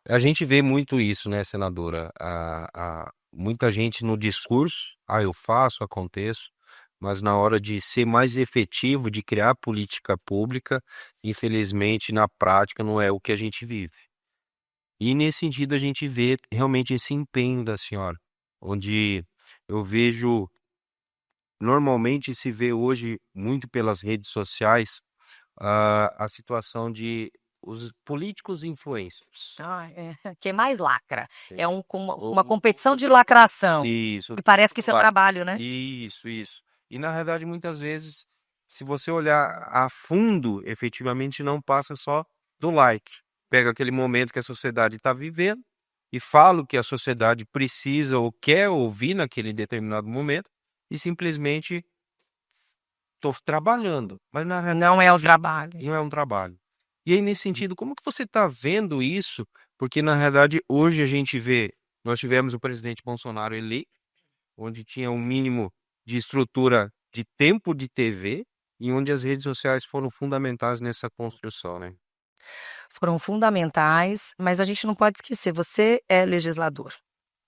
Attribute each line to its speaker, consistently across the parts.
Speaker 1: A gente vê muito isso, né, senadora? Muita gente no discurso, eu faço, aconteço, mas na hora de ser mais efetivo, de criar política pública, infelizmente, na prática, não é o que a gente vive. E nesse sentido, a gente vê realmente esse empenho da senhora, onde eu vejo, normalmente se vê hoje muito pelas redes sociais, a situação de os políticos influencers.
Speaker 2: Ah, quem mais lacra.
Speaker 1: Sim.
Speaker 2: É
Speaker 1: O
Speaker 2: uma competição
Speaker 1: o
Speaker 2: de lacração,
Speaker 1: Isso,
Speaker 2: que
Speaker 1: tudo
Speaker 2: parece que isso é
Speaker 1: lá.
Speaker 2: trabalho, né?
Speaker 1: Isso, isso. E na realidade, muitas vezes, se você olhar a fundo, efetivamente não passa só do like. Pega aquele momento que a sociedade está vivendo e fala o que a sociedade precisa ou quer ouvir naquele determinado momento e simplesmente estou trabalhando, mas na realidade
Speaker 2: Não é o trabalho.
Speaker 1: não é um trabalho. E aí, nesse sentido, como que você está vendo isso? Porque na realidade, hoje a gente vê, nós tivemos o presidente Bolsonaro eleito, onde tinha um mínimo de estrutura de tempo de TV e onde as redes sociais foram fundamentais nessa construção, né.
Speaker 2: Foram fundamentais, mas a gente não pode esquecer, você é legislador,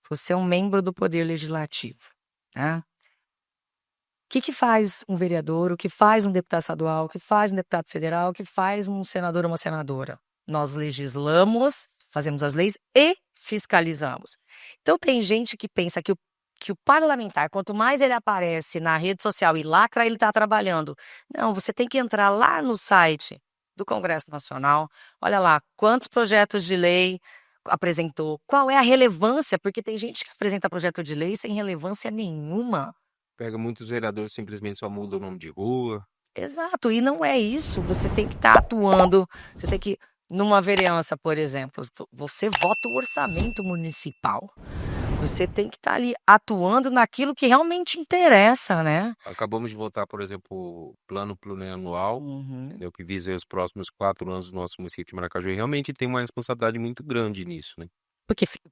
Speaker 2: você é um membro do poder legislativo, né. Que faz um vereador, o que faz um deputado estadual, o que faz um deputado federal, o que faz um senador ou uma senadora? Nós legislamos, fazemos as leis e fiscalizamos. Então tem gente que pensa que o parlamentar, quanto mais ele aparece na rede social e lacra, ele está trabalhando. Não, você tem que entrar lá no site do Congresso Nacional, olha lá quantos projetos de lei apresentou, qual é a relevância, porque tem gente que apresenta projeto de lei sem relevância nenhuma.
Speaker 1: Pega muitos vereadores simplesmente só muda o nome de rua.
Speaker 2: Exato, e não é isso, você tem que estar atuando, você tem que numa vereança, por exemplo, você vota o orçamento municipal, você tem que estar ali atuando naquilo que realmente interessa, né.
Speaker 1: Acabamos de votar, por exemplo, o plano plurianual,
Speaker 2: Uhum.
Speaker 1: entendeu, que visa aí os próximos 4 anos do nosso município de Maracaju e realmente tem uma responsabilidade muito grande nisso, né.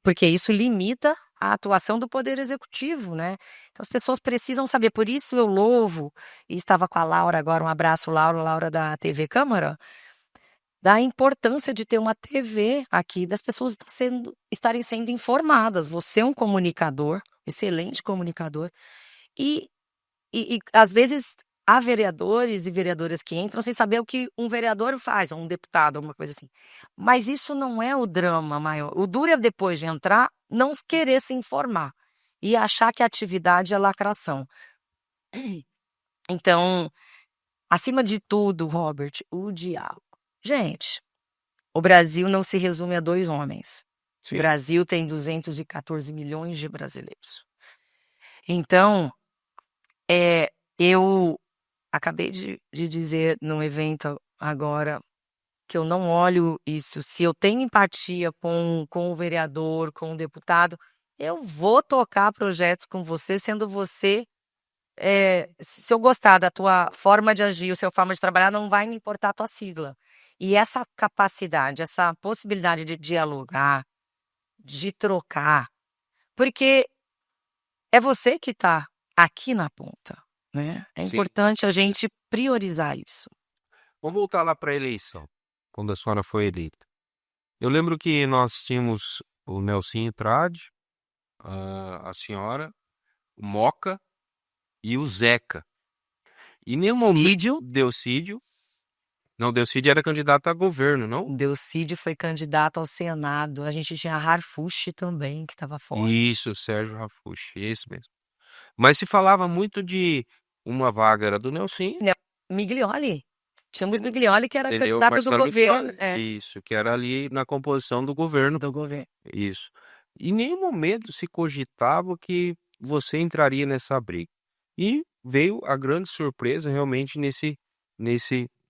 Speaker 2: Porque isso limita a atuação do poder executivo, né. Então as pessoas precisam saber, por isso eu louvo, e estava com a Laura agora, um abraço Laura, Laura da TV Câmara, da importância de ter uma TV aqui, das pessoas estarem sendo informadas. Você é um comunicador, excelente comunicador, e às vezes há vereadores e vereadoras que entram sem saber o que um vereador faz, ou um deputado, alguma coisa assim. Mas isso não é o drama maior. O duro é depois de entrar, não querer se informar e achar que a atividade é lacração. Então, acima de tudo, Robert, o diálogo. Gente, o Brasil não se resume a 2 homens. O
Speaker 1: Sim.
Speaker 2: Brasil tem 214 milhões de brasileiros. Então, eu acabei de dizer num evento agora que eu não olho isso, se eu tenho empatia com o vereador, com o deputado, eu vou tocar projetos com você, sendo você, se eu gostar da tua forma de agir, o seu forma de trabalhar, não vai me importar a tua sigla. E essa capacidade, essa possibilidade de dialogar, de trocar, porque é você que está aqui na ponta, né. É
Speaker 1: Sim,
Speaker 2: importante a gente priorizar isso.
Speaker 1: vamos voltar lá para a eleição, quando a senhora foi eleita. Eu lembro que nós tínhamos o Nelsinho Trade, a senhora, o Moca e o Zeca. E em nenhum momento
Speaker 2: Cídio,
Speaker 1: Delcídio, não, Delcídio era candidato a governo, não?
Speaker 2: Delcídio foi candidato ao Senado, a gente tinha Harfuch também, que estava forte.
Speaker 1: Isso, Sérgio Rafuxi, esse mesmo. Mas se falava muito de uma vaga era do Nelsinho,
Speaker 2: Né, Miglioli, tínhamos Miglioli que era
Speaker 1: entendeu?
Speaker 2: candidato do
Speaker 1: Marcelo
Speaker 2: governo,
Speaker 1: Michele. Isso, que era ali na composição do governo.
Speaker 2: do governo.
Speaker 1: Isso. Em nenhum momento se cogitava que você entraria nessa briga. E veio a grande surpresa realmente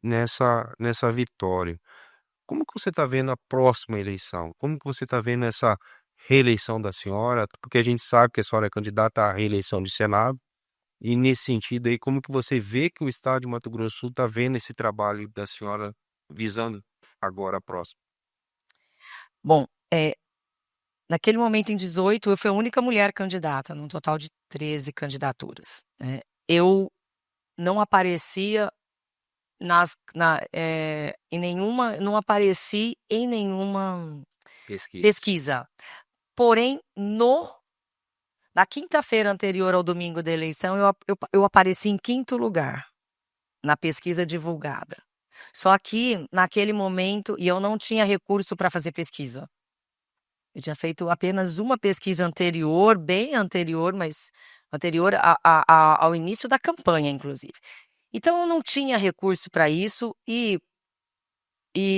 Speaker 1: nessa vitória. Como que você está vendo a próxima eleição? Como que você está vendo essa reeleição da senhora? Porque a gente sabe que a senhora é candidata à reeleição de Senado. E nesse sentido aí, como que você vê que o estado de Mato Grosso do Sul está vendo esse trabalho da senhora visando agora a próxima?
Speaker 2: Bom, naquele momento em 18 eu fui a única mulher candidata, num total de 13 candidaturas, né. Eu não aparecia em nenhuma não apareci em nenhuma pesquisa. Porém, na quinta-feira anterior ao domingo da eleição, eu apareci em 5º lugar na pesquisa divulgada. Só que, naquele momento, e eu não tinha recurso para fazer pesquisa. Eu tinha feito apenas uma pesquisa anterior, bem anterior, mas anterior ao início da campanha, inclusive. Então, eu não tinha recurso para isso e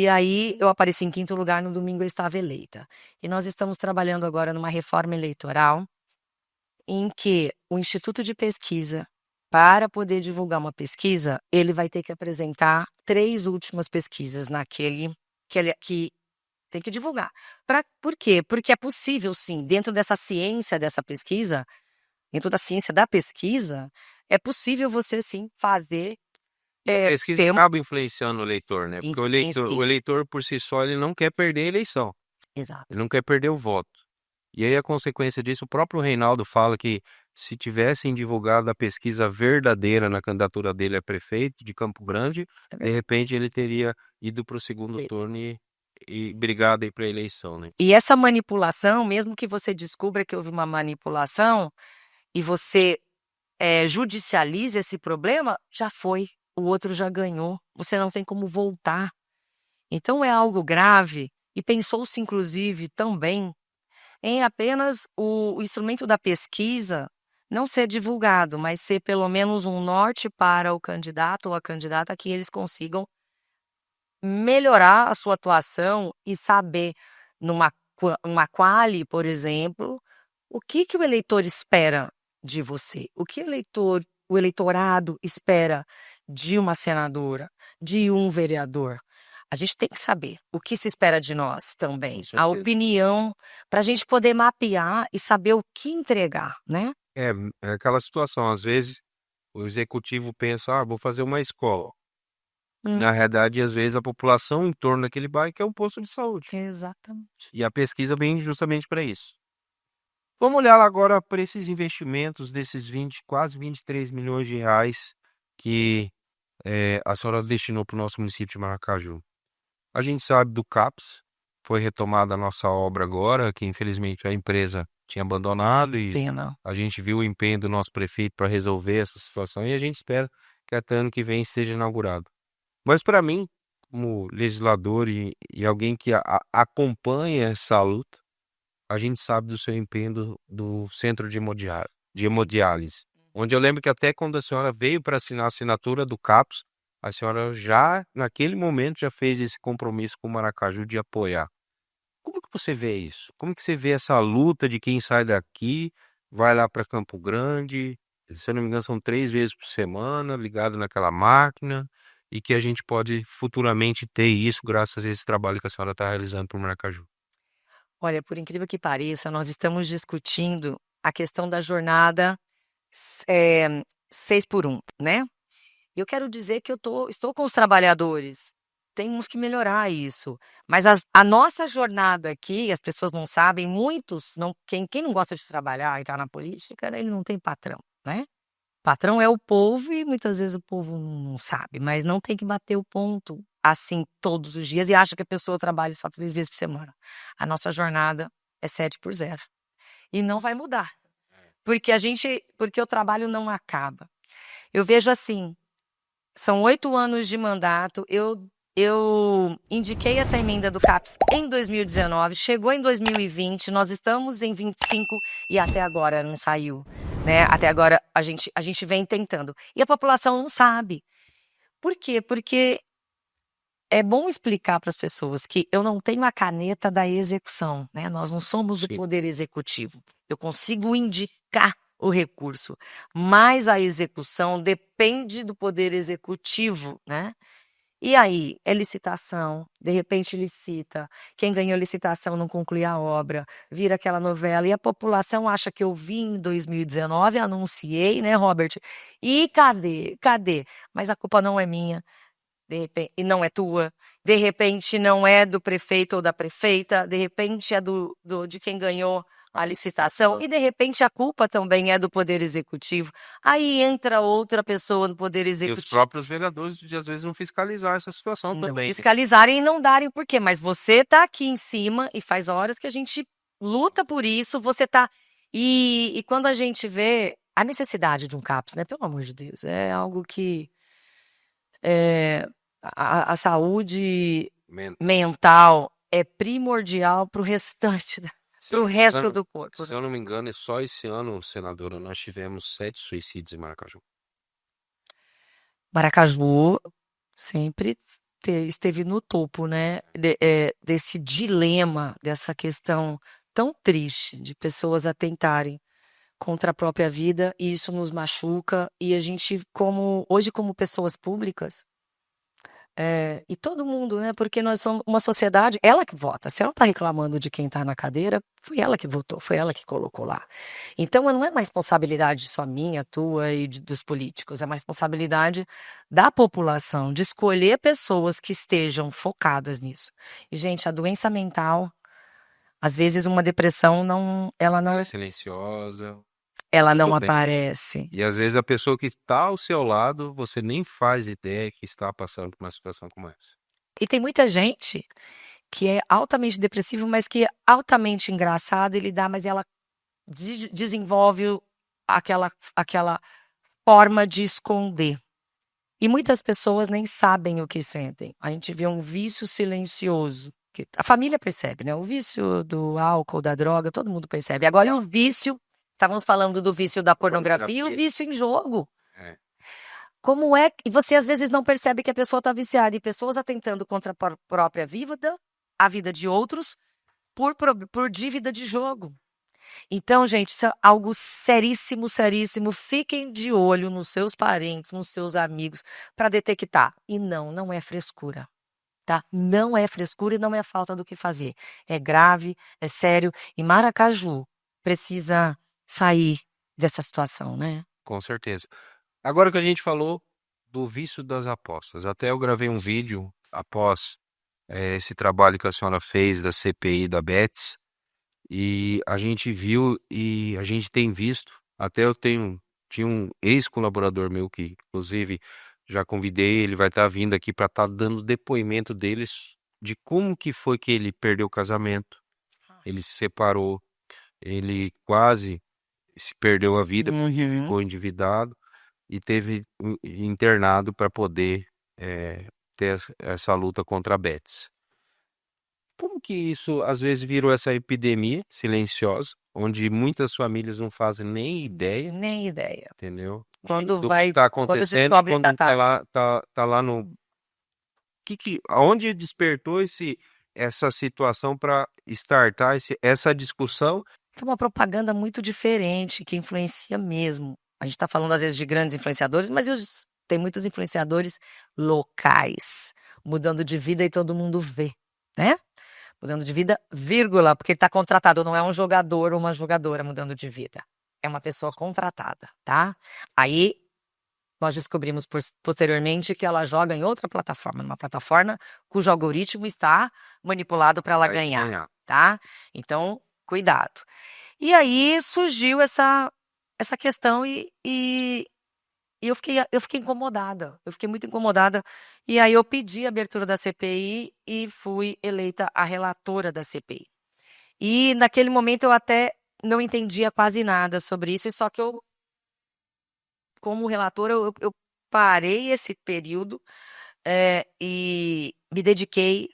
Speaker 2: aí eu apareci em 5º lugar, no domingo eu estava eleita. E nós estamos trabalhando agora numa reforma eleitoral em que o Instituto de Pesquisa, para poder divulgar uma pesquisa, ele vai ter que apresentar 3 últimas pesquisas naquele que tem que divulgar. Por quê? Porque é possível, sim, dentro dessa ciência dessa pesquisa, dentro da ciência da pesquisa, é possível você, sim, fazer
Speaker 1: A pesquisa
Speaker 2: ter
Speaker 1: acaba influenciando o eleitor, né? Porque o
Speaker 2: influencia.
Speaker 1: eleitor por si só, ele não quer perder a eleição, ele
Speaker 2: Exato.
Speaker 1: não quer perder o voto. E aí a consequência disso, o próprio Reinaldo fala que se tivessem divulgado a pesquisa verdadeira na candidatura dele a prefeito de Campo Grande,
Speaker 2: É
Speaker 1: de
Speaker 2: verdade.
Speaker 1: repente ele teria ido para o segundo
Speaker 2: Teria.
Speaker 1: turno e brigado aí para a eleição, né?
Speaker 2: E essa manipulação, mesmo que você descubra que houve uma manipulação e você judicialize esse problema, já foi, o outro já ganhou, você não tem como voltar. Então é algo grave e pensou-se inclusive também em apenas o instrumento da pesquisa não ser divulgado, mas ser pelo menos um norte para o candidato ou a candidata que eles consigam melhorar a sua atuação e saber numa quali, por exemplo, o que o eleitor espera de você, o que o eleitorado espera de uma senadora, de um vereador. A gente tem que saber o que se espera de nós também,
Speaker 1: Com
Speaker 2: a
Speaker 1: certeza.
Speaker 2: opinião, para a gente poder mapear e saber o que entregar, né?
Speaker 1: É aquela situação, às vezes o executivo pensa, vou fazer uma escola. Na realidade, às vezes, a população em torno daquele bairro quer um posto de saúde.
Speaker 2: Exatamente.
Speaker 1: E a pesquisa vem justamente para isso. Vamos olhar agora para esses investimentos desses quase 23 milhões de reais que a senhora destinou para o nosso município de Maracaju. A gente sabe do CAPS, foi retomada a nossa obra agora, que infelizmente a empresa tinha abandonado e
Speaker 2: Pena.
Speaker 1: a gente viu o empenho do nosso prefeito para resolver essa situação e a gente espera que até ano que vem esteja inaugurado. Mas para mim, como legislador e alguém que acompanha essa luta, a gente sabe do seu empenho do centro de hemodiálise, onde eu lembro que até quando a senhora veio para assinar a assinatura do CAPS, a senhora já, naquele momento, já fez esse compromisso com o Maracaju de apoiar. Como que você vê isso? Como que você vê essa luta de quem sai daqui, vai lá para Campo Grande, se eu não me engano são 3 vezes por semana, ligado naquela máquina, e que a gente pode futuramente ter isso graças a esse trabalho que a senhora está realizando para o Maracaju?
Speaker 2: Olha, por incrível que pareça, nós estamos discutindo a questão da jornada 6x1, né? E eu quero dizer que estou com os trabalhadores, temos que melhorar isso. Mas a nossa jornada aqui, as pessoas não sabem, muitos, quem não gosta de trabalhar e está na política, ele não tem patrão, né? Patrão é o povo e muitas vezes o povo não sabe, mas não tem que bater o ponto assim todos os dias e acha que a pessoa trabalha só 3 vezes por semana. A nossa jornada é 7x0 e não vai mudar, porque o trabalho não acaba. Eu vejo assim, são 8 anos de mandato, eu indiquei essa emenda do CAPS em 2019, chegou em 2020, nós estamos em 25 e até agora não saiu, né? Até agora a gente vem tentando. E a população não sabe. Por quê? Porque é bom explicar para as pessoas que eu não tenho a caneta da execução, né? Nós não somos o
Speaker 1: Sim.
Speaker 2: poder executivo. Eu consigo indicar o recurso, mas a execução depende do poder executivo, né? E aí, é licitação, de repente licita, quem ganhou licitação não conclui a obra, vira aquela novela, e a população acha que eu vim em 2019, anunciei, né, Robert? E cadê? Mas a culpa não é minha, de repente, e não é tua, de repente não é do prefeito ou da prefeita, de repente é de quem ganhou a licitação, e de repente a culpa também é do Poder Executivo. Aí entra outra pessoa no Poder
Speaker 1: E os
Speaker 2: Executivo.
Speaker 1: próprios vereadores, de, às vezes, não fiscalizar essa situação
Speaker 2: Não
Speaker 1: também.
Speaker 2: fiscalizarem e não darem o porquê. Mas você tá aqui em cima e faz horas que a gente luta por isso, você tá... E quando a gente vê a necessidade de um CAPS, né? Pelo amor de Deus, é algo que... a saúde mental é primordial para o restante, para o resto do corpo.
Speaker 1: Se eu não me engano, só esse ano, senadora, nós tivemos 7 suicídios em Maracaju.
Speaker 2: Maracaju sempre esteve no topo, né? Desse dilema, dessa questão tão triste de pessoas atentarem contra a própria vida, e isso nos machuca, e a gente, hoje como pessoas públicas, e todo mundo, né? Porque nós somos uma sociedade, ela que vota. Se ela está reclamando de quem está na cadeira, foi ela que votou, foi ela que colocou lá. Então não é mais responsabilidade só minha, tua e dos políticos, é mais responsabilidade da população de escolher pessoas que estejam focadas nisso. E, gente, a doença mental, às vezes uma depressão ela não
Speaker 1: é silenciosa.
Speaker 2: Ela não aparece.
Speaker 1: E às vezes a pessoa que está ao seu lado, você nem faz ideia que está passando por uma situação como essa.
Speaker 2: E tem muita gente que é altamente depressiva, mas que é altamente engraçada, mas ela desenvolve aquela forma de esconder. E muitas pessoas nem sabem o que sentem. A gente vê um vício silencioso. Que a família percebe, né? O vício do álcool, da droga, todo mundo percebe. Agora o vício... Estávamos falando do vício da pornografia e o vício em jogo. Como é que você às vezes não percebe que a pessoa está viciada, e pessoas atentando contra a própria vida, a vida de outros, por dívida de jogo. Então, gente, isso é algo seríssimo, seríssimo. Fiquem de olho nos seus parentes, nos seus amigos, para detectar. E não é frescura. Tá? Não é frescura e não é falta do que fazer. É grave, é sério. E Maracaju precisa sair dessa situação, né?
Speaker 1: Com certeza. Agora que a gente falou do vício das apostas, até eu gravei um vídeo após esse trabalho que a senhora fez da CPI da Betts, e a gente viu e a gente tem visto, até tinha um ex-colaborador meu que, inclusive, já convidei, ele vai estar vindo aqui para estar dando depoimento deles de como que foi que ele perdeu o casamento, ele se separou, ele quase se perdeu a vida, porque ficou endividado e teve internado para poder ter essa luta contra a Betts. Como que isso às vezes virou essa epidemia silenciosa, onde muitas famílias não fazem nem ideia, entendeu?
Speaker 2: Quando
Speaker 1: do
Speaker 2: vai,
Speaker 1: que está acontecendo, quando tá lá no aonde despertou essa situação para startar essa discussão?
Speaker 2: É uma propaganda muito diferente, que influencia mesmo. A gente está falando às vezes de grandes influenciadores, mas tem muitos influenciadores locais, mudando de vida e todo mundo vê, né? Mudando de vida, vírgula, porque ele está contratado, não é um jogador ou uma jogadora mudando de vida. É uma pessoa contratada, tá? Aí, nós descobrimos posteriormente que ela joga em outra plataforma, numa plataforma cujo algoritmo está manipulado para ela ganhar, tá? Então, cuidado. E aí surgiu essa questão e eu fiquei incomodada. Eu fiquei muito incomodada. E aí eu pedi a abertura da CPI e fui eleita a relatora da CPI. E naquele momento eu até não entendia quase nada sobre isso, só que eu, como relatora, eu parei esse período e me dediquei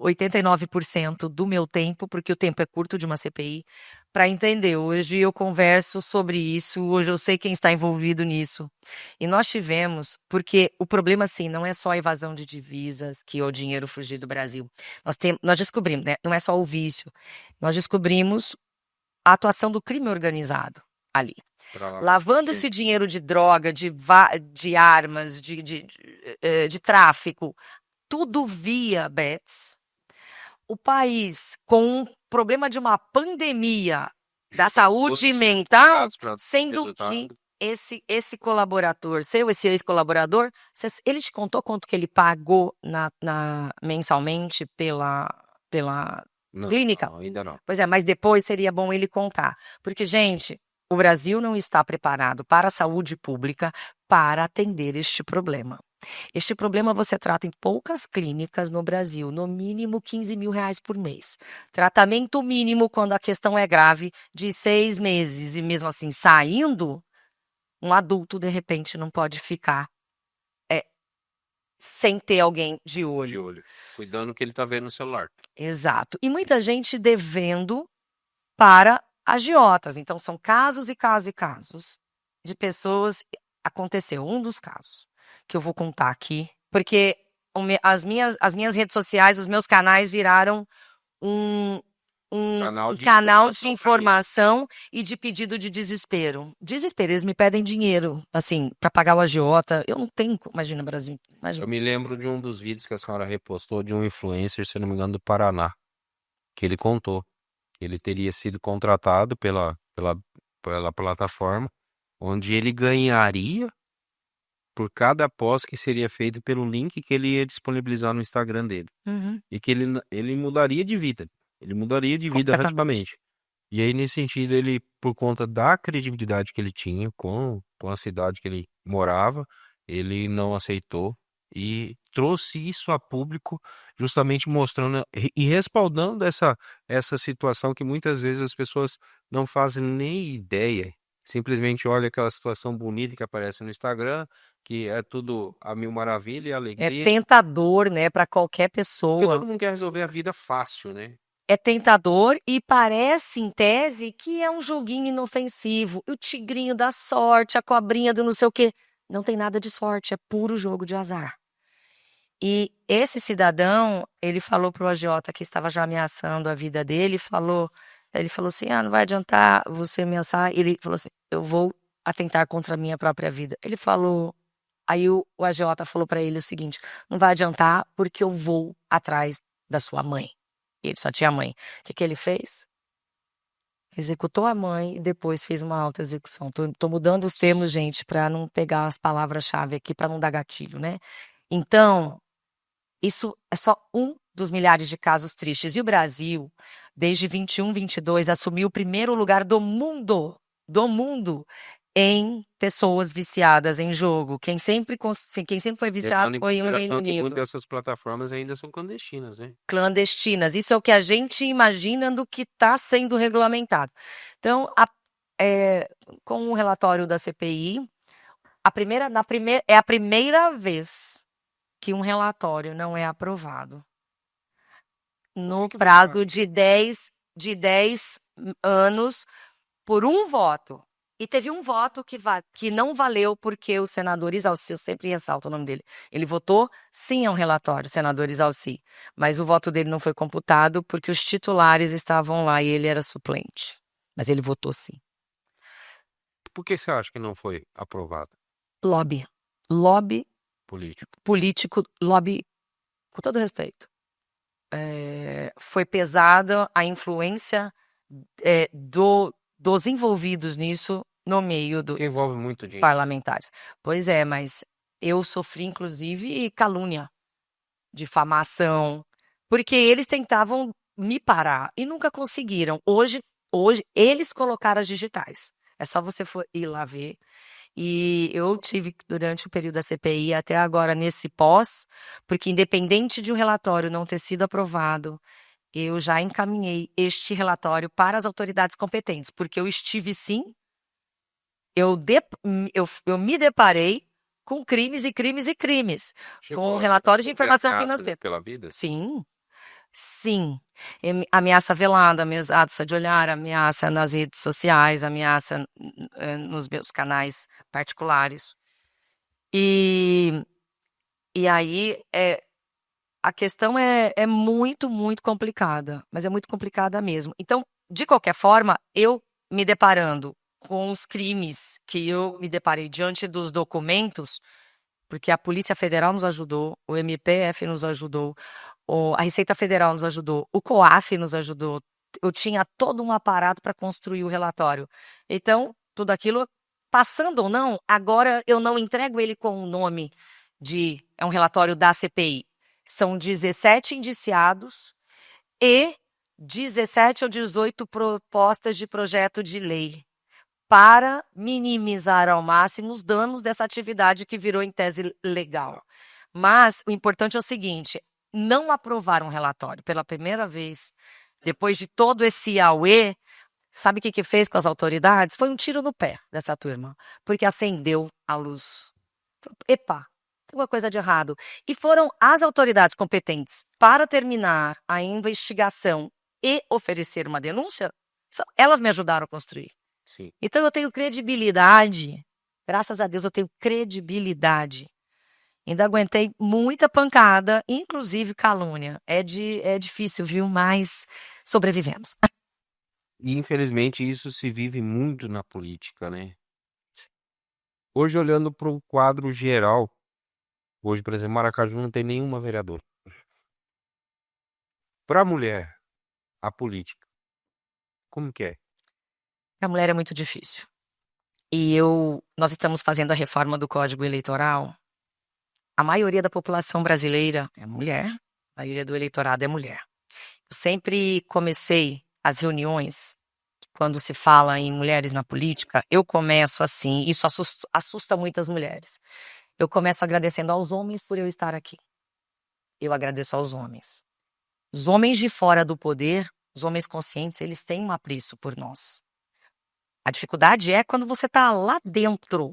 Speaker 2: 89% do meu tempo, porque o tempo é curto de uma CPI, para entender. Hoje eu converso sobre isso, hoje eu sei quem está envolvido nisso. E nós tivemos, porque o problema, assim, não é só a evasão de divisas, que é o dinheiro fugir do Brasil. Nós descobrimos, né? Não é só o vício. Nós descobrimos a atuação do crime organizado ali. Lavando esse dinheiro de droga, de armas, de tráfico, tudo via Betts. O país com um problema de uma pandemia da saúde mental, sendo que esse colaborador, esse ex-colaborador, ele te contou quanto que ele pagou mensalmente pela clínica?
Speaker 1: Não, ainda não.
Speaker 2: Pois é, mas depois seria bom ele contar. Porque, gente, o Brasil não está preparado para a saúde pública para atender este problema. Este problema você trata em poucas clínicas no Brasil, no mínimo R$ 15.000 por mês. Tratamento mínimo, quando a questão é grave, de 6 meses. E mesmo assim, saindo, um adulto, de repente, não pode ficar sem ter alguém de olho.
Speaker 1: De olho. Cuidando que ele tá vendo no celular.
Speaker 2: Exato. E muita gente devendo para agiotas. Então, são casos e casos e casos de pessoas. Aconteceu um dos casos que eu vou contar aqui, porque as minhas redes sociais, os meus canais viraram um canal de informação e de pedido de desespero. Desespero, eles me pedem dinheiro, assim, para pagar o agiota. Eu não tenho, imagina, Brasil. Imagina.
Speaker 1: Eu me lembro de um dos vídeos que a senhora repostou de um influencer, se não me engano, do Paraná, que ele contou que ele teria sido contratado pela plataforma, onde ele ganharia por cada post que seria feito pelo link que ele ia disponibilizar no Instagram dele.
Speaker 2: Uhum.
Speaker 1: E que ele mudaria de vida. Ele mudaria de vida radicalmente. E aí, nesse sentido, ele, por conta da credibilidade que ele tinha com a cidade que ele morava, ele não aceitou e trouxe isso a público, justamente mostrando e respaldando essa situação que muitas vezes as pessoas não fazem nem ideia. Simplesmente olha aquela situação bonita que aparece no Instagram, que é tudo a mil maravilha e
Speaker 2: É
Speaker 1: alegria.
Speaker 2: tentador, né, para qualquer
Speaker 1: Porque
Speaker 2: pessoa.
Speaker 1: todo mundo quer resolver a vida fácil, né?
Speaker 2: É tentador e parece, em tese, que é um joguinho inofensivo. O tigrinho da sorte, a cobrinha do não sei o quê. Não tem nada de sorte, é puro jogo de azar. E esse cidadão, ele falou pro agiota que estava já ameaçando a vida dele, ele falou assim, não vai adiantar você ameaçar. Ele falou assim, eu vou atentar contra a minha própria vida. Ele falou, aí o agiota falou para ele o seguinte, não vai adiantar porque eu vou atrás da sua mãe. Ele só tinha mãe. O que ele fez? Executou a mãe e depois fez uma autoexecução. Tô mudando os termos, gente, para não pegar as palavras-chave aqui, para não dar gatilho, né? Então, isso é só um dos milhares de casos tristes. E o Brasil, desde 21, 22, assumiu o primeiro lugar do mundo em pessoas viciadas em jogo. Quem sempre foi viciado foi o Reino Unido.
Speaker 1: Muitas dessas plataformas ainda são clandestinas, né?
Speaker 2: Clandestinas. Isso é o que a gente imagina do que está sendo regulamentado. Então, com o relatório da CPI, é a primeira vez que um relatório não é aprovado no prazo de 10 anos por um voto. E teve um voto que não valeu porque o senador Isalci, eu sempre ressalto o nome dele, ele votou sim ao relatório, senador Isalci, mas o voto dele não foi computado porque os titulares estavam lá e ele era suplente. Mas ele votou sim.
Speaker 1: Por que você acha que não foi aprovado?
Speaker 2: Lobby político, lobby, com todo respeito. Foi pesada a influência dos envolvidos nisso no meio do
Speaker 1: envolve muito dinheiro.
Speaker 2: Parlamentares. Pois é, mas eu sofri, inclusive, calúnia, difamação, porque eles tentavam me parar e nunca conseguiram. Hoje eles colocaram as digitais. É só você ir lá ver. E eu tive, durante o período da CPI, até agora, nesse pós, porque independente de um relatório não ter sido aprovado, eu já encaminhei este relatório para as autoridades competentes, porque eu estive sim, eu me deparei com crimes e crimes e crimes, com relatórios de informação financeira.
Speaker 1: Pela vida?
Speaker 2: Sim. Ameaça velada, ameaça de olhar, ameaça nas redes sociais, ameaça nos meus canais particulares. E aí a questão é muito, muito complicada, mas é muito complicada mesmo. Então, de qualquer forma, eu me deparando com os crimes que eu me deparei diante dos documentos, porque a Polícia Federal nos ajudou, o MPF nos ajudou, a Receita Federal nos ajudou, o COAF nos ajudou, eu tinha todo um aparato para construir o relatório. Então, tudo aquilo, passando ou não, agora eu não entrego ele com o nome é um relatório da CPI. São 17 indiciados e 17 ou 18 propostas de projeto de lei para minimizar ao máximo os danos dessa atividade que virou em tese legal. Mas o importante é o seguinte, não aprovar um relatório pela primeira vez, depois de todo esse auê, sabe o que fez com as autoridades? Foi um tiro no pé dessa turma, porque acendeu a luz. Epa, tem uma coisa de errado. E foram as autoridades competentes para terminar a investigação e oferecer uma denúncia, elas me ajudaram a construir.
Speaker 1: Sim.
Speaker 2: Então eu tenho credibilidade, graças a Deus eu tenho credibilidade. Ainda aguentei muita pancada, inclusive calúnia. É difícil, viu? Mas sobrevivemos.
Speaker 1: E infelizmente isso se vive muito na política, né? Hoje, olhando para o quadro geral, hoje, por exemplo, Maracaju não tem nenhuma vereadora. Para a mulher, a política, como que é?
Speaker 2: Para a mulher é muito difícil. E nós estamos fazendo a reforma do Código Eleitoral. A maioria da população brasileira é mulher, a maioria do eleitorado é mulher. Eu sempre comecei as reuniões, quando se fala em mulheres na política, eu começo assim, isso assusta muitas mulheres. Eu começo agradecendo aos homens por eu estar aqui. Eu agradeço aos homens. Os homens de fora do poder, os homens conscientes, eles têm um apreço por nós. A dificuldade é quando você está lá dentro.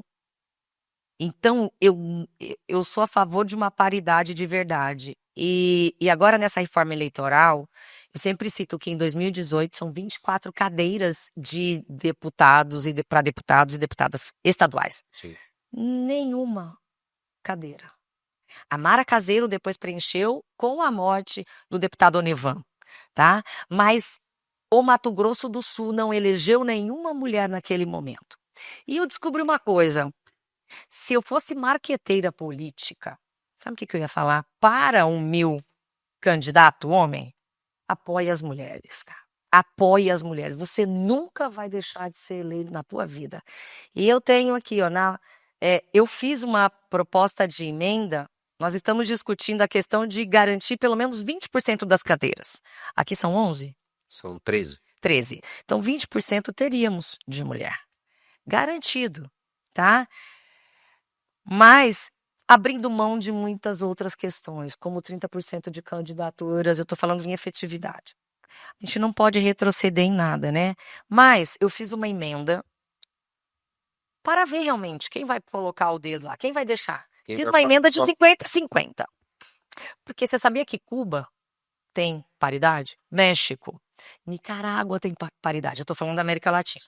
Speaker 2: Então, eu sou a favor de uma paridade de verdade. E agora, nessa reforma eleitoral, eu sempre cito que em 2018 são 24 cadeiras de deputados para deputados e deputadas estaduais.
Speaker 1: Sim.
Speaker 2: Nenhuma cadeira. A Mara Caseiro depois preencheu com a morte do deputado Onivan, tá? Mas o Mato Grosso do Sul não elegeu nenhuma mulher naquele momento. E eu descobri uma coisa. Se eu fosse marqueteira política, sabe o que eu ia falar? Para o meu candidato homem, apoie as mulheres, cara. Apoie as mulheres. Você nunca vai deixar de ser eleito na tua vida. E eu tenho aqui, ó, eu fiz uma proposta de emenda. Nós estamos discutindo a questão de garantir pelo menos 20% das cadeiras. Aqui são 11?
Speaker 1: São 13.
Speaker 2: 13. Então, 20% teríamos de mulher. Garantido, tá? Mas abrindo mão de muitas outras questões, como 30% de candidaturas, eu estou falando em efetividade. A gente não pode retroceder em nada, né? Mas eu fiz uma emenda para ver realmente quem vai colocar o dedo lá, quem vai deixar. Fiz uma emenda de 50-50. Porque você sabia que Cuba tem paridade? México, Nicarágua tem paridade. Eu estou falando da América Latina.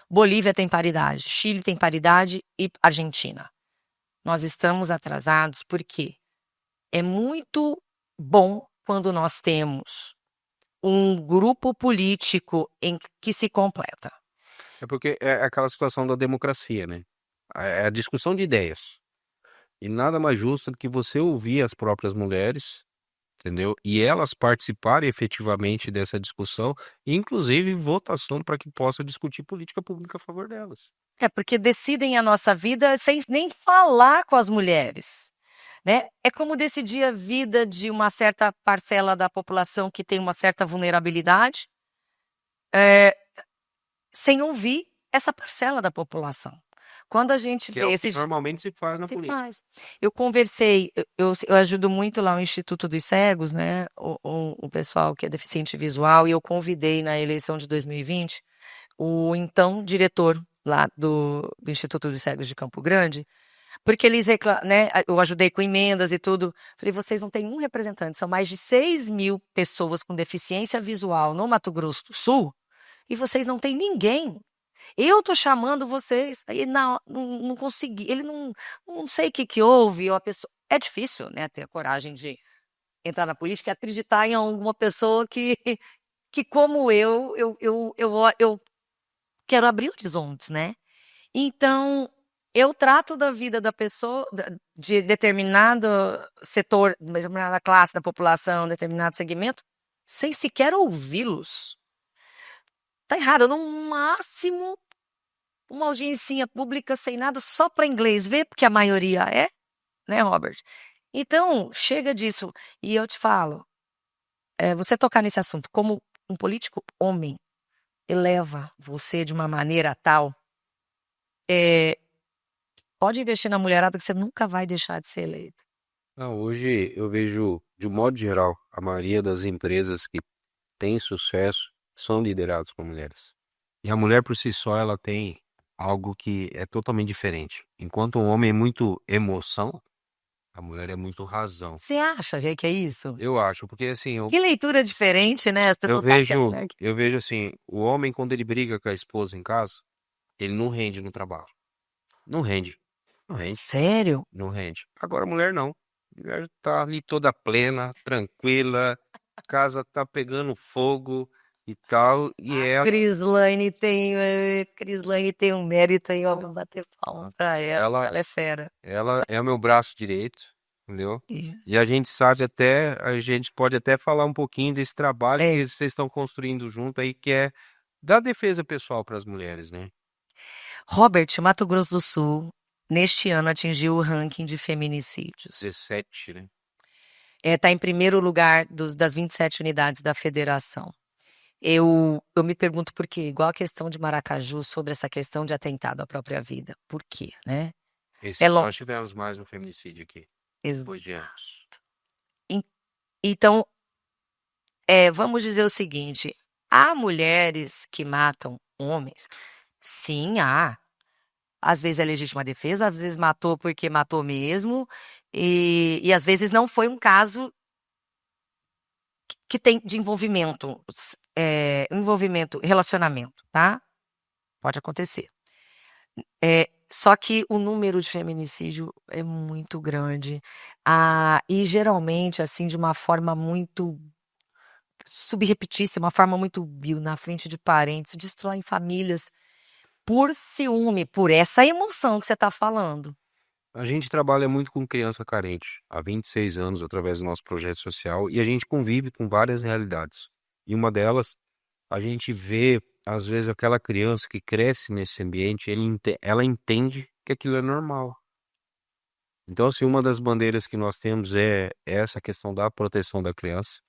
Speaker 2: Bolívia tem paridade, Chile tem paridade e Argentina. Nós estamos atrasados porque é muito bom quando nós temos um grupo político em que se completa.
Speaker 1: É porque é aquela situação da democracia, né? É a discussão de ideias. E nada mais justo do que você ouvir as próprias mulheres, entendeu? E elas participarem efetivamente dessa discussão, inclusive votação para que possa discutir política pública a favor delas.
Speaker 2: É porque decidem a nossa vida sem nem falar com as mulheres, né? É como decidir a vida de uma certa parcela da população que tem uma certa vulnerabilidade, sem ouvir essa parcela da população. Quando a gente
Speaker 1: Que
Speaker 2: vê
Speaker 1: é o que normalmente se faz na política.
Speaker 2: faz. Eu conversei, eu ajudo muito lá o Instituto dos Cegos, né? O pessoal que é deficiente visual, e eu convidei na eleição de 2020 o então diretor lá do Instituto dos Cegos de Campo Grande, porque eles né? Eu ajudei com emendas e tudo. Falei, vocês não têm um representante, são mais de 6.000 pessoas com deficiência visual no Mato Grosso do Sul, e vocês não têm ninguém. Eu tô chamando vocês, aí não consegui, ele não sei o que houve, ou a pessoa, é difícil, né, ter a coragem de entrar na política e acreditar em alguma pessoa que como eu quero abrir horizontes, né? Então, eu trato da vida da pessoa, de determinado setor, determinada classe da população, determinado segmento, sem sequer ouvi-los. Tá errado, no máximo uma audiencinha pública sem nada, só para inglês ver, porque a maioria é, né, Robert? Então, chega disso. E eu te falo, você tocar nesse assunto, como um político homem eleva você de uma maneira tal, pode investir na mulherada que você nunca vai deixar de ser eleito.
Speaker 1: Não, hoje eu vejo, de um modo geral, a maioria das empresas que têm sucesso são lideradas por mulheres. E a mulher por si só, ela tem algo que é totalmente diferente. Enquanto o homem é muito emoção, a mulher é muito razão.
Speaker 2: Você acha que é isso?
Speaker 1: Eu acho, porque assim,
Speaker 2: Que leitura diferente, né? As
Speaker 1: eu
Speaker 2: pessoas acham que a
Speaker 1: vejo,
Speaker 2: mulher...
Speaker 1: eu vejo assim, o homem quando ele briga com a esposa em casa, ele não rende no trabalho. Não rende. Não rende.
Speaker 2: Sério?
Speaker 1: Não rende. Agora a mulher não. A mulher tá ali toda plena, tranquila, casa tá pegando fogo e tal, e ela,
Speaker 2: Crislane tem um mérito aí, ó, vou bater palma pra ela. Ela é fera.
Speaker 1: ela é o meu braço direito, entendeu?
Speaker 2: Isso.
Speaker 1: E a gente sabe até, a gente pode até falar um pouquinho desse trabalho
Speaker 2: É.
Speaker 1: que vocês estão construindo junto aí, que é da defesa pessoal para as mulheres, né?
Speaker 2: Robert, Mato Grosso do Sul, neste ano atingiu o ranking de feminicídios.
Speaker 1: 17, né?
Speaker 2: Tá em primeiro lugar das 27 unidades da federação. Eu me pergunto por quê, igual a questão de Maracaju sobre essa questão de atentado à própria vida. Por quê, né?
Speaker 1: Nós tivemos mais um feminicídio aqui, depois de anos.
Speaker 2: Então, vamos dizer o seguinte, há mulheres que matam homens? Sim, há. Às vezes é legítima defesa, às vezes matou porque matou mesmo, e às vezes não foi um caso que tem de envolvimento, relacionamento, tá? Pode acontecer. Só que o número de feminicídio é muito grande, e geralmente, assim, de uma forma muito subrepetícia, uma forma muito vil, na frente de parentes, destroem famílias por ciúme, por essa emoção que você está falando.
Speaker 1: A gente trabalha muito com criança carente há 26 anos através do nosso projeto social e a gente convive com várias realidades. E uma delas, a gente vê, às vezes, aquela criança que cresce nesse ambiente, ela entende que aquilo é normal. Então, assim, uma das bandeiras que nós temos é essa questão da proteção da criança,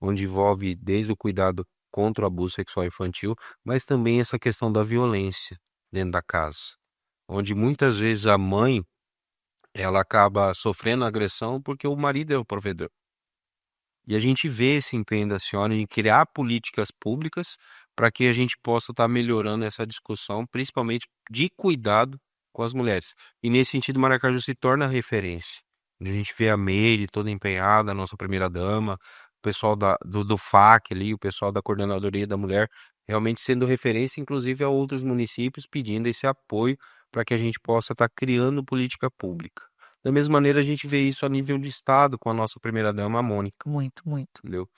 Speaker 1: onde envolve desde o cuidado contra o abuso sexual infantil, mas também essa questão da violência dentro da casa, onde muitas vezes a mãe ela acaba sofrendo agressão porque o marido é o provedor. E a gente vê esse empenho da senhora em criar políticas públicas para que a gente possa estar melhorando essa discussão, principalmente de cuidado com as mulheres. E nesse sentido, Maracaju se torna referência. A gente vê a Meire toda empenhada, a nossa primeira-dama, o pessoal do FAC ali, o pessoal da Coordenadoria da Mulher, realmente sendo referência, inclusive a outros municípios, pedindo esse apoio para que a gente possa estar criando política pública. Da mesma maneira, a gente vê isso a nível de Estado com a nossa primeira-dama, a Mônica.
Speaker 2: Muito, muito.
Speaker 1: Entendeu?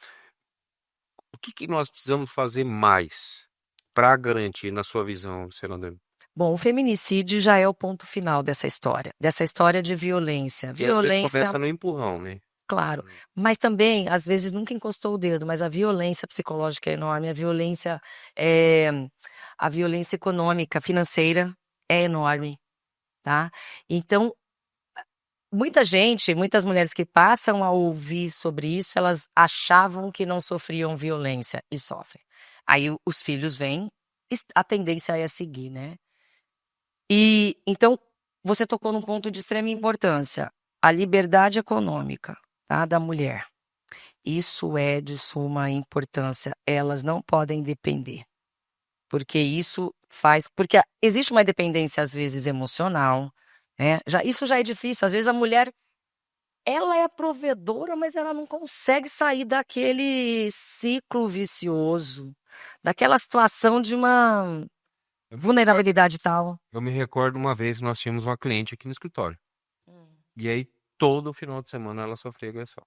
Speaker 1: O que nós precisamos fazer mais para garantir, na sua visão, senador?
Speaker 2: Bom, o feminicídio já é o ponto final dessa história de violência.
Speaker 1: Às vezes começa no empurrão, né?
Speaker 2: Claro, mas também, às vezes, nunca encostou o dedo, mas a violência psicológica é enorme, a violência econômica, financeira é enorme, tá? Então, muitas mulheres que passam a ouvir sobre isso, elas achavam que não sofriam violência e sofrem. Aí os filhos vêm, a tendência é seguir, né? E então você tocou num ponto de extrema importância, a liberdade econômica, tá, da mulher. Isso é de suma importância, elas não podem depender. Porque existe uma dependência às vezes emocional, né? Isso já é difícil, às vezes a mulher ela é provedora, mas ela não consegue sair daquele ciclo vicioso, daquela situação de uma vulnerabilidade tal.
Speaker 1: Eu me recordo uma vez nós tínhamos uma cliente aqui no escritório. E aí todo final de semana ela sofria agressão.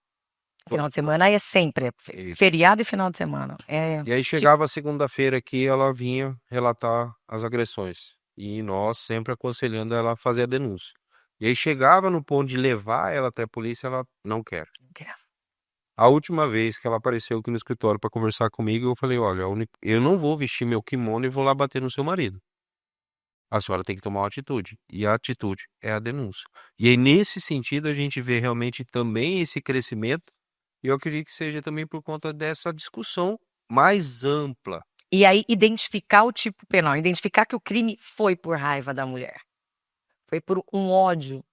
Speaker 2: Final de semana é sempre, feriado e final de semana.
Speaker 1: E aí chegava a segunda-feira aqui, ela vinha relatar as agressões. E nós sempre aconselhando ela a fazer a denúncia. E aí chegava no ponto de levar ela até a polícia, ela não quer. A última vez que ela apareceu aqui no escritório para conversar comigo, eu falei, olha, eu não vou vestir meu kimono e vou lá bater no seu marido. A senhora tem que tomar uma atitude. E a atitude é a denúncia. E aí, nesse sentido, a gente vê realmente também esse crescimento. E eu acredito que seja também por conta dessa discussão mais ampla.
Speaker 2: E aí identificar o tipo penal, identificar que o crime foi por raiva da mulher. Foi por um ódio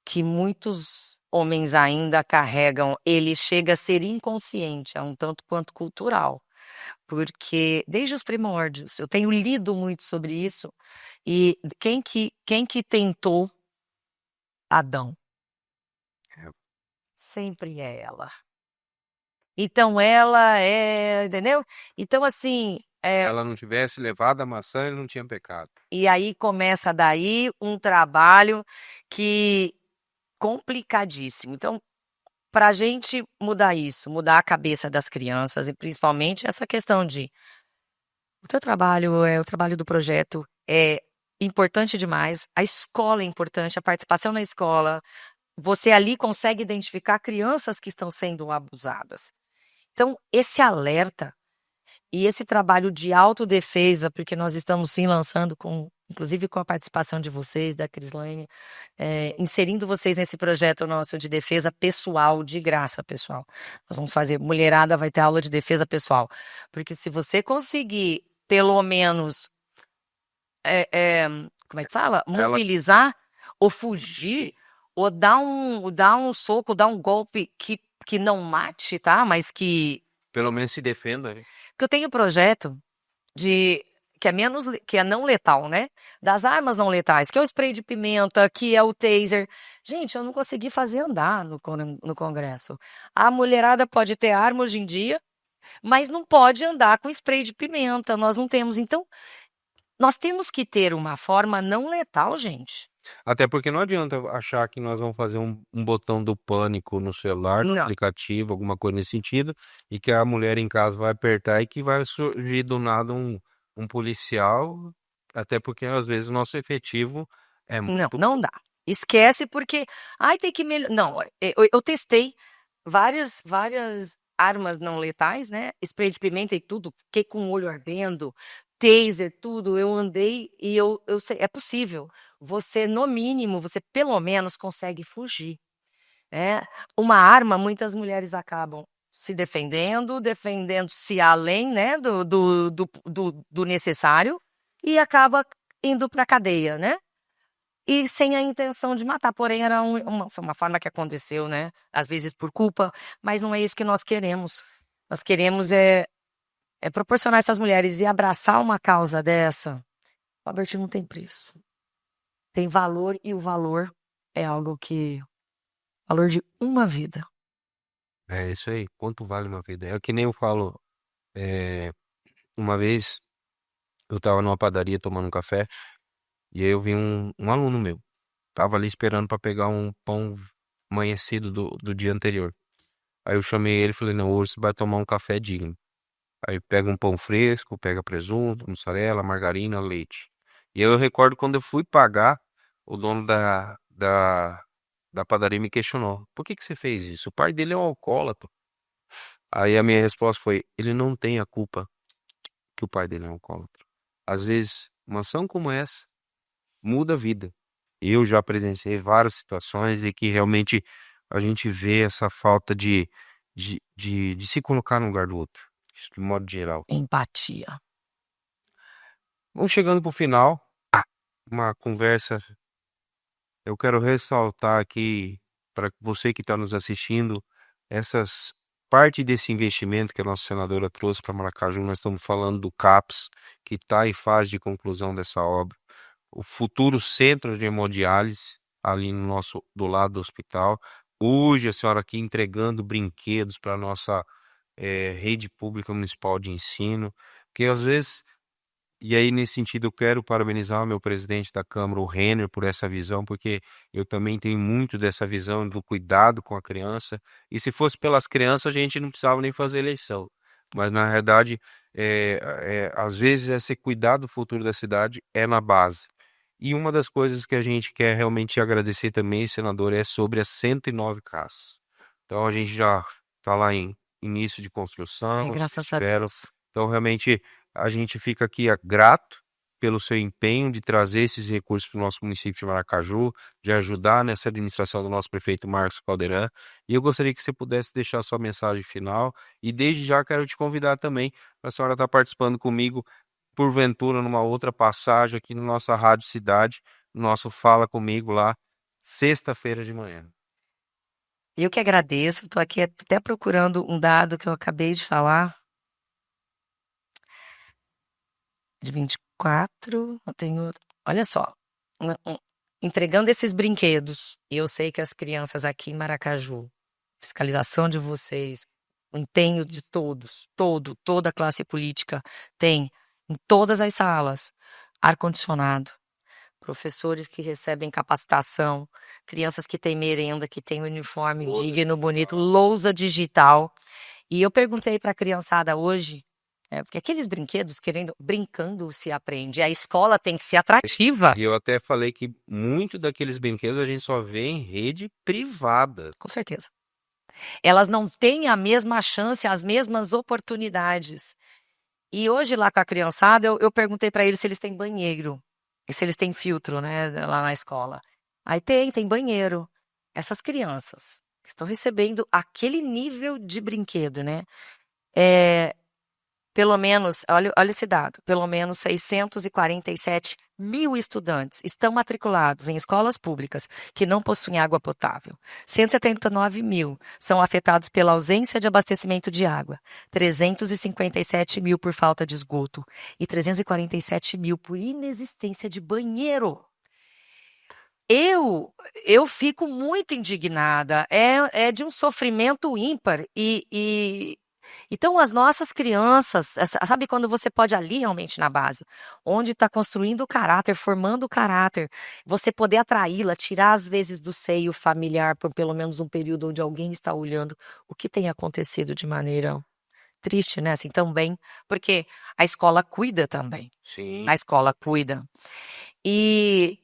Speaker 2: que muitos homens ainda carregam. Ele chega a ser inconsciente, é um tanto quanto cultural. Porque desde os primórdios, eu tenho lido muito sobre isso, e quem que tentou Adão?
Speaker 1: É.
Speaker 2: Sempre é ela. Então ela é, entendeu? Então assim,
Speaker 1: Se ela não tivesse levado a maçã, ele não tinha pecado.
Speaker 2: e aí começa daí um trabalho que complicadíssimo. Então, para a gente mudar isso, mudar a cabeça das crianças e principalmente essa questão de o teu trabalho o trabalho do projeto é importante demais, a escola é importante, a participação na escola, você ali consegue identificar crianças que estão sendo abusadas. Então, esse alerta e esse trabalho de autodefesa, porque nós estamos sim lançando inclusive com a participação de vocês, da Crislane, inserindo vocês nesse projeto nosso de defesa pessoal, de graça, pessoal. Nós vamos fazer, mulherada vai ter aula de defesa pessoal. Porque se você conseguir, pelo menos, como é que fala?
Speaker 1: Ela,
Speaker 2: Mobilizar, ou fugir, ou dar um soco, dar um golpe que não mate, tá? Mas
Speaker 1: pelo menos se defenda, né?
Speaker 2: que eu tenho projeto que é não letal, né? Das armas não letais, que é o spray de pimenta, que é o taser. Gente, eu não consegui fazer andar no Congresso. A mulherada pode ter arma hoje em dia, mas não pode andar com spray de pimenta. Nós não temos. Então, nós temos que ter uma forma não letal, gente.
Speaker 1: Até porque não adianta achar que nós vamos fazer um botão do pânico no celular, no
Speaker 2: Não.
Speaker 1: aplicativo, alguma coisa nesse sentido, e que a mulher em casa vai apertar e que vai surgir do nada um policial, até porque às vezes o nosso efetivo é
Speaker 2: Não,
Speaker 1: muito.
Speaker 2: não dá. Esquece porque, ai, tem que melhorar. Não, eu testei várias armas não letais, né? Spray de pimenta e tudo, fiquei com o olho ardendo, taser, tudo. Eu andei e eu sei, é possível. Você, no mínimo, você pelo menos consegue fugir, né? Uma arma, muitas mulheres acabam se defendendo-se além, né, do necessário, e acaba indo para a cadeia, né? E sem a intenção de matar, porém era foi uma forma que aconteceu, né, às vezes por culpa, mas não é isso que nós queremos. Nós queremos é proporcionar essas mulheres e abraçar uma causa dessa. O Albertinho não tem preço. Tem valor e o valor é algo valor de uma vida.
Speaker 1: É isso aí. Quanto vale uma vida? É que nem eu falo. Uma vez eu tava numa padaria tomando um café e aí eu vi um aluno meu. Tava ali esperando para pegar um pão amanhecido do dia anterior. Aí eu chamei ele e falei, não, hoje você vai tomar um café digno. Aí pega um pão fresco, pega presunto, mussarela, margarina, leite. E aí eu recordo quando eu fui pagar, o dono da padaria me questionou, por que você fez isso? O pai dele é um alcoólatra. Aí a minha resposta foi, ele não tem a culpa que o pai dele é um alcoólatra. Às vezes, uma ação como essa muda a vida. Eu já presenciei várias situações e que realmente a gente vê essa falta de se colocar no lugar do outro, isso de modo geral.
Speaker 2: Empatia.
Speaker 1: Vamos chegando para o final, uma conversa. Eu quero ressaltar aqui para você que está nos assistindo, essas parte desse investimento que a nossa senadora trouxe para Maracaju. Nós estamos falando do CAPS, que está em fase de conclusão dessa obra. O futuro centro de hemodiálise, ali no nosso, do lado do hospital. Hoje a senhora aqui entregando brinquedos para a nossa rede pública municipal de ensino, porque às vezes, e aí nesse sentido eu quero parabenizar o meu presidente da Câmara, o Renner, por essa visão, porque eu também tenho muito dessa visão do cuidado com a criança, e se fosse pelas crianças a gente não precisava nem fazer eleição, mas na realidade, às vezes esse cuidado do futuro da cidade é na base. E uma das coisas que a gente quer realmente agradecer também, senador, é sobre as 109 casas. Então a gente já está lá em início de construção,
Speaker 2: Graças a
Speaker 1: espero.
Speaker 2: Deus.
Speaker 1: Então realmente a gente fica aqui grato pelo seu empenho de trazer esses recursos para o nosso município de Maracaju, de ajudar nessa administração do nosso prefeito Marcos Caldeirão. E eu gostaria que você pudesse deixar sua mensagem final. E desde já quero te convidar também para a senhora estar participando comigo, porventura, numa outra passagem aqui na nossa Rádio Cidade, no nosso Fala Comigo lá, sexta-feira de manhã.
Speaker 2: Eu que agradeço, estou aqui até procurando um dado que eu acabei de falar. De 24, eu tenho, olha só, entregando esses brinquedos. E eu sei que as crianças aqui em Maracaju, fiscalização de vocês, o empenho de todos, toda a classe política tem em todas as salas ar-condicionado, professores que recebem capacitação, crianças que têm merenda, que têm uniforme digno, bonito, lousa digital. E eu perguntei para a criançada hoje, porque aqueles brinquedos, brincando se aprende. A escola tem que ser atrativa.
Speaker 1: E eu até falei que muito daqueles brinquedos a gente só vê em rede privada.
Speaker 2: Com certeza. Elas não têm a mesma chance, as mesmas oportunidades. E hoje lá com a criançada, eu perguntei para eles se eles têm banheiro. E se eles têm filtro, né, lá na escola. Aí tem banheiro. Essas crianças que estão recebendo aquele nível de brinquedo, né? Pelo menos, olha esse dado, pelo menos 647 mil estudantes estão matriculados em escolas públicas que não possuem água potável. 179 mil são afetados pela ausência de abastecimento de água. 357 mil por falta de esgoto. E 347 mil por inexistência de banheiro. Eu fico muito indignada. É de um sofrimento ímpar. Então, as nossas crianças, sabe quando você pode ali realmente na base, onde está construindo o caráter, formando o caráter, você poder atraí-la, tirar às vezes do seio familiar por pelo menos um período onde alguém está olhando o que tem acontecido de maneira triste, né? Assim, também, porque a escola cuida também.
Speaker 1: Sim.
Speaker 2: A escola cuida. E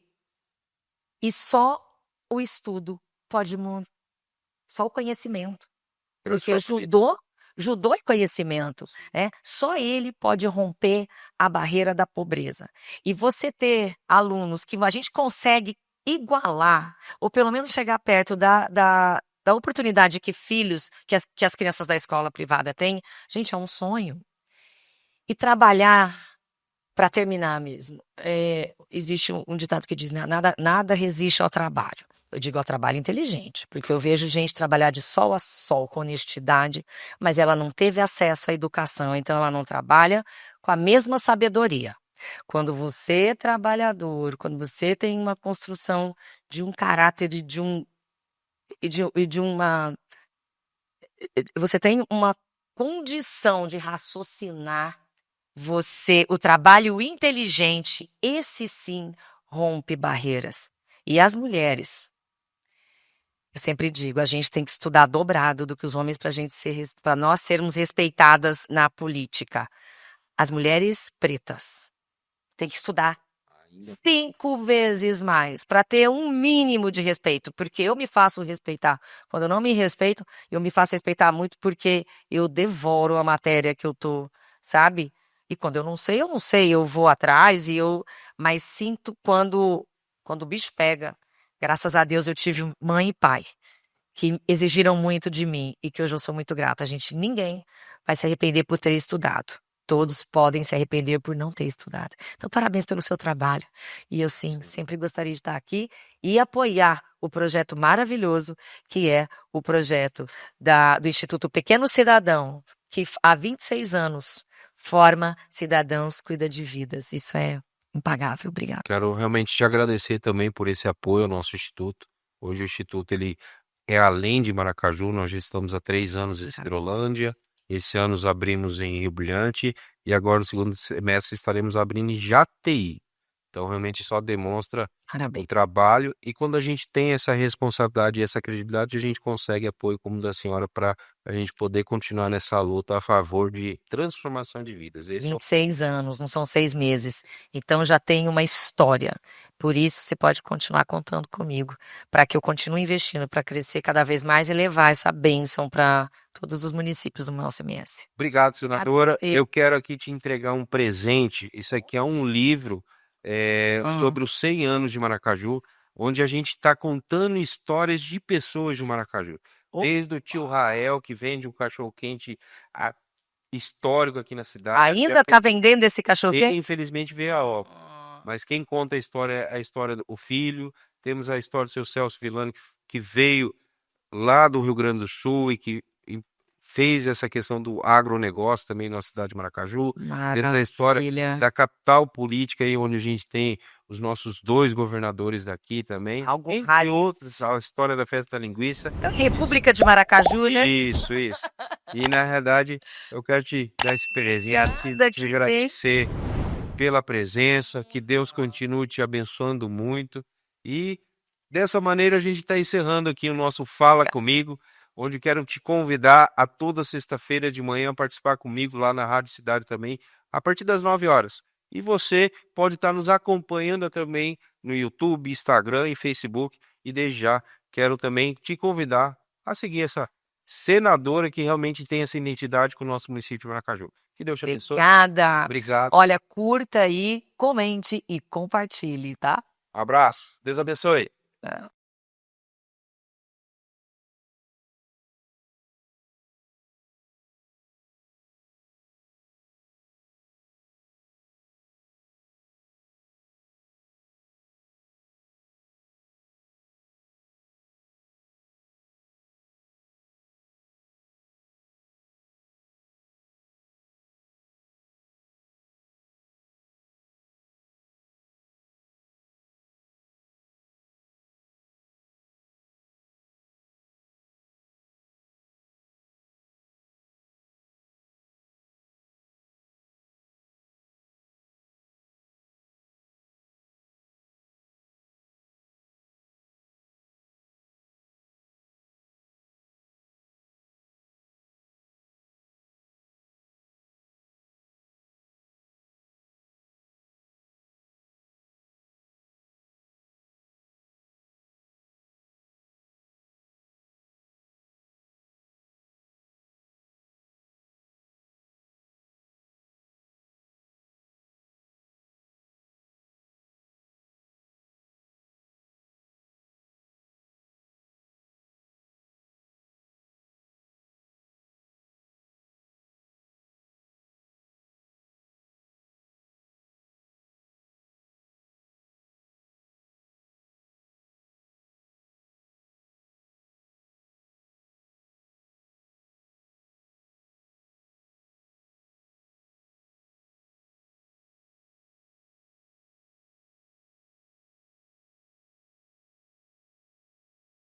Speaker 2: só o estudo pode mudar, só o conhecimento. Porque judô é conhecimento, né? Só ele pode romper a barreira da pobreza. E você ter alunos que a gente consegue igualar, ou pelo menos chegar perto da oportunidade que que as crianças da escola privada têm, gente, é um sonho. E trabalhar para terminar mesmo. Existe um ditado que diz, né? Nada resiste ao trabalho. Eu digo ao trabalho inteligente, porque eu vejo gente trabalhar de sol a sol com honestidade, mas ela não teve acesso à educação, então ela não trabalha com a mesma sabedoria. Quando você é trabalhador, quando você tem uma construção de um caráter e você tem uma condição de raciocinar, o trabalho inteligente, esse sim rompe barreiras. E as mulheres, eu sempre digo, a gente tem que estudar dobrado do que os homens para nós sermos respeitadas na política. As mulheres pretas têm que estudar 5 vezes mais para ter um mínimo de respeito, porque eu me faço respeitar. Quando eu não me respeito, eu me faço respeitar muito porque eu devoro a matéria que eu tô, sabe? E quando eu não sei, eu vou atrás mas sinto quando o bicho pega. Graças a Deus eu tive mãe e pai que exigiram muito de mim e que hoje eu sou muito grata. Ninguém vai se arrepender por ter estudado. Todos podem se arrepender por não ter estudado. Então, parabéns pelo seu trabalho. E eu, sim, sempre gostaria de estar aqui e apoiar o projeto maravilhoso que é o projeto do Instituto Pequeno Cidadão, que há 26 anos forma cidadãos, cuida de vidas. Isso é impagável. Obrigada.
Speaker 1: Quero realmente te agradecer também por esse apoio ao nosso instituto. Hoje o instituto ele é além de Maracaju, nós já estamos há 3 anos em Hidrolândia. Esse ano abrimos em Rio Brilhante e agora no segundo semestre estaremos abrindo em Jataí. Então, realmente só demonstra o
Speaker 2: Parabéns.
Speaker 1: trabalho e quando a gente tem essa responsabilidade e essa credibilidade, a gente consegue apoio como o da senhora para a gente poder continuar nessa luta a favor de transformação de vidas. Esse é o
Speaker 2: 26 anos, não são 6 meses. Então já tem uma história. Por isso você pode continuar contando comigo, para que eu continue investindo para crescer cada vez mais e levar essa bênção para todos os municípios do nosso MS.
Speaker 1: Obrigado, senadora.
Speaker 2: Até.
Speaker 1: Eu quero aqui te entregar um presente. Isso aqui é um livro sobre os 100 anos de Maracaju, onde a gente está contando histórias de pessoas de Maracaju. Desde o tio Rael, que vende um cachorro-quente histórico aqui na cidade.
Speaker 2: Ainda está vendendo esse cachorro
Speaker 1: Ele,
Speaker 2: quente?
Speaker 1: infelizmente, veio a óbito. Mas quem conta a história é a história do filho. Temos a história do seu Celso Villani, que veio lá do Rio Grande do Sul e que fez essa questão do agronegócio também na cidade de Maracaju. Temos a história
Speaker 2: Maravilha.
Speaker 1: da capital política, aí, onde a gente tem os nossos 2 governadores daqui também.
Speaker 2: Algo
Speaker 1: Entre
Speaker 2: raiz.
Speaker 1: outros, a história da festa da linguiça.
Speaker 2: República de Maracaju, né?
Speaker 1: Isso. E na verdade, eu quero te dar esse presente,
Speaker 2: Obrigada,
Speaker 1: te agradecer pela presença, que Deus continue te abençoando muito. E dessa maneira a gente está encerrando aqui o nosso Fala Comigo, onde quero te convidar a toda sexta-feira de manhã participar comigo lá na Rádio Cidade também, a partir das 9 horas. E você pode estar nos acompanhando também no YouTube, Instagram e Facebook. E desde já quero também te convidar a seguir essa senadora que realmente tem essa identidade com o nosso município de Maracaju. Que Deus te abençoe.
Speaker 2: Obrigada.
Speaker 1: Obrigado.
Speaker 2: Olha, curta aí, comente e compartilhe, tá?
Speaker 1: Abraço. Deus abençoe.